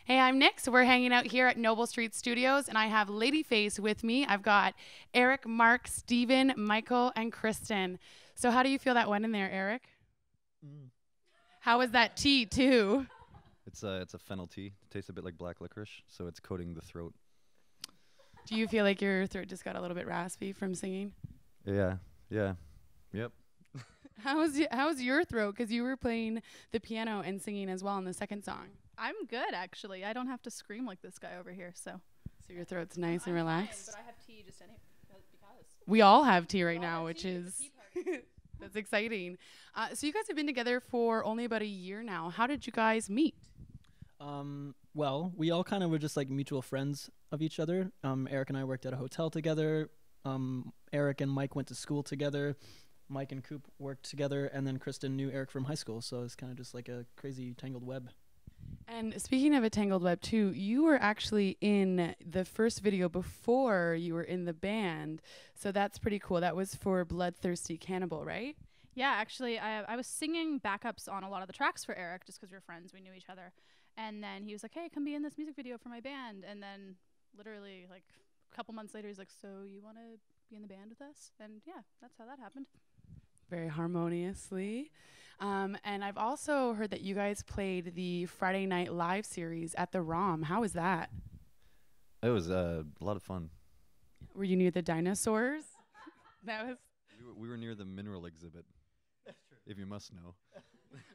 Hey, I'm Nick. So we're hanging out here at Noble Street Studios, and I have Ladyface with me. I've got Eric, Mark, Steven, Michael, and Kristen. So how do you feel that went in there, Eric? How was that tea, too? It's a fennel tea. It tastes a bit like black licorice, so it's coating the throat. Do you feel like your throat just got a little bit raspy from singing? Yeah, yeah, yep. How's your throat? Because you were playing the piano and singing as well in the second song. I'm good, actually. I don't have to scream like this guy over here, so. So your throat's nice and relaxed. Fine, but I have tea just because. We all have tea right now, which is that's exciting. So you guys have been together for only about a year now. How did you guys meet? Well, we all kind of were just like mutual friends of each other. Eric and I worked at a hotel together. Eric and Mike went to school together. Mike and Coop worked together, and then Kristen knew Eric from high school, so it's kind of just like a crazy tangled web. And speaking of a tangled web too, you were actually in the first video before you were in the band, so that's pretty cool. That was for Bloodthirsty Cannibal, right? Yeah, actually, I was singing backups on a lot of the tracks for Eric just because we were friends. We knew each other. And then he was like, hey, come be in this music video for my band. And then literally like a couple months later, he's like, so you want to be in the band with us? And yeah, that's how that happened. Very harmoniously. And I've also heard that you guys played the Friday Night Live series at the ROM. How was that? It was a lot of fun. Were you near the dinosaurs? That was. We were near the mineral exhibit. If you must know.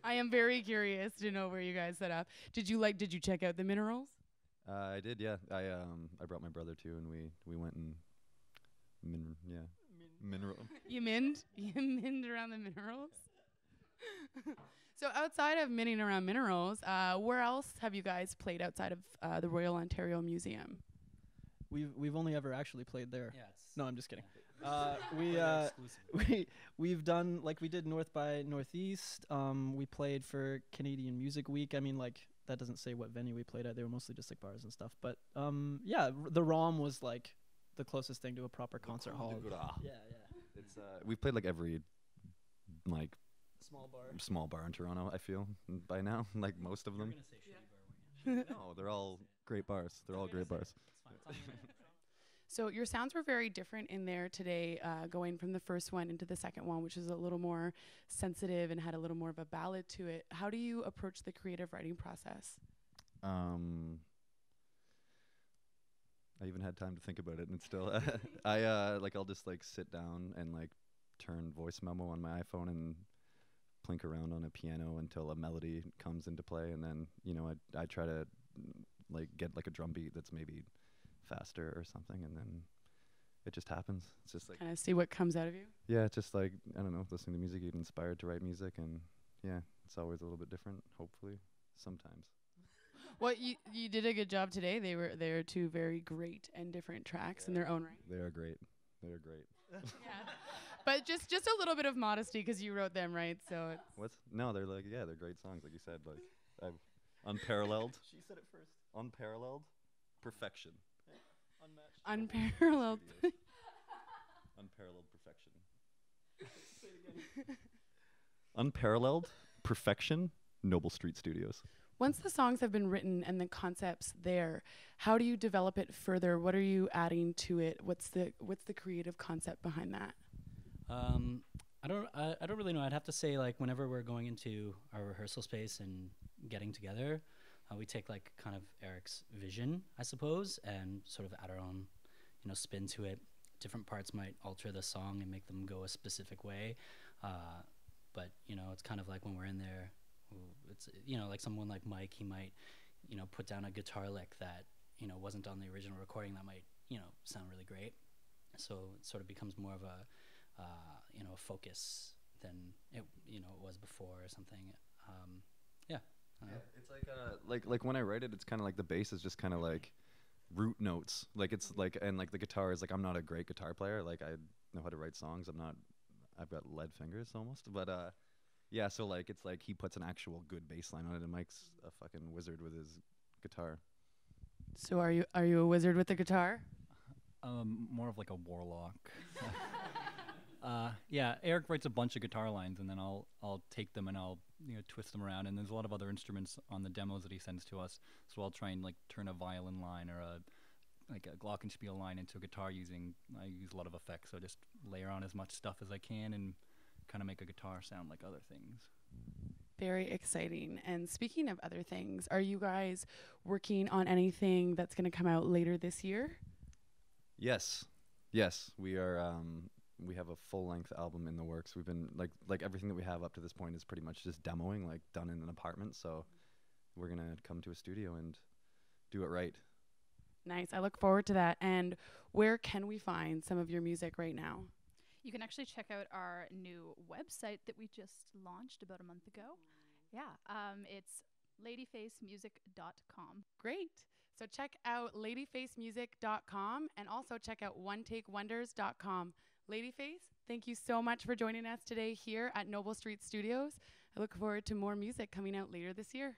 I am very curious to know where you guys set up. Did you check out the minerals? I did, yeah. I brought my brother too, and we went and mineral. You minned? You minned around the minerals? So outside of minning around minerals, where else have you guys played outside of the Royal Ontario Museum? We've only ever actually played there. Yeah, No, I'm just kidding. exclusively. We've done, like, we did North by Northeast. We played for Canadian Music Week. I mean, like, that doesn't say what venue we played at. They were mostly just like bars and stuff. But yeah, the ROM was like the closest thing to a proper concert hall. Yeah. It's we've played like every like Small bar. in Toronto. I feel by now, like most of them. You're gonna say shitty bar, weren't you? No, they're all great bars. They're all great bars. It's fine. It's on the internet. So your sounds were very different in there today, going from the first one into the second one, which is a little more sensitive and had a little more of a ballad to it. How do you approach the creative writing process? I even had time to think about it, and still, I'll just like sit down and like turn voice memo on my iPhone and plink around on a piano until a melody comes into play, and then I try to like get like a drum beat that's maybe faster or something, and then it just happens. It's just like Kind of see what comes out of you? yeah, it's just like I don't know, listening to music, you get inspired to write music, and yeah, it's always a little bit different. Hopefully, sometimes. Well, you did a good job today. They were two very great and different tracks in their own right. They are great. They are great. Yeah. But just a little bit of modesty because you wrote them, right? So it's What's no? They're like they're great songs, like you said. Like I've unparalleled, She said it first. unparalleled perfection. Unmatched. unparalleled. Unparalleled perfection. Unparalleled perfection. Noble Street Studios. Once the songs have been written and the concept's there, how do you develop it further? What are you adding to it? What's the creative concept behind that? I don't really know. I'd have to say, like, whenever we're going into our rehearsal space and getting together, we take like kind of Eric's vision, I suppose, and sort of add our own, spin to it. Different parts might alter the song and make them go a specific way, but it's kind of like when we're in there, it's like someone like Mike, he might put down a guitar lick that wasn't on the original recording that might sound really great. So it sort of becomes more of a a focus than it was before or something. Yeah. It's like when I write it, it's kind of like the bass is just kind of like root notes. Like it's like, and like the guitar is like, I'm not a great guitar player. Like I know how to write songs. I've got lead fingers almost. But yeah, so like it's like he puts an actual good bass line on it, and Mike's a fucking wizard with his guitar. So are you a wizard with the guitar? More of like a warlock. Yeah, Eric writes a bunch of guitar lines, and then I'll take them and I'll twist them around. And there's a lot of other instruments on the demos that he sends to us. So I'll try and like turn a violin line or a glockenspiel line into a guitar I use a lot of effects. So just layer on as much stuff as I can and kind of make a guitar sound like other things. Very exciting. And speaking of other things, are you guys working on anything that's going to come out later this year? Yes, we are. We have a full-length album in the works. We've been like everything that we have up to this point is pretty much just demoing, like done in an apartment. So we're gonna come to a studio and do it right. Nice. I look forward to that. And where can we find some of your music right now? You can actually check out our new website that we just launched about a month ago. Yeah, it's ladyfacemusic.com. Great. So check out ladyfacemusic.com and also check out onetakewonders.com. Ladyface, thank you so much for joining us today here at Noble Street Studios. I look forward to more music coming out later this year.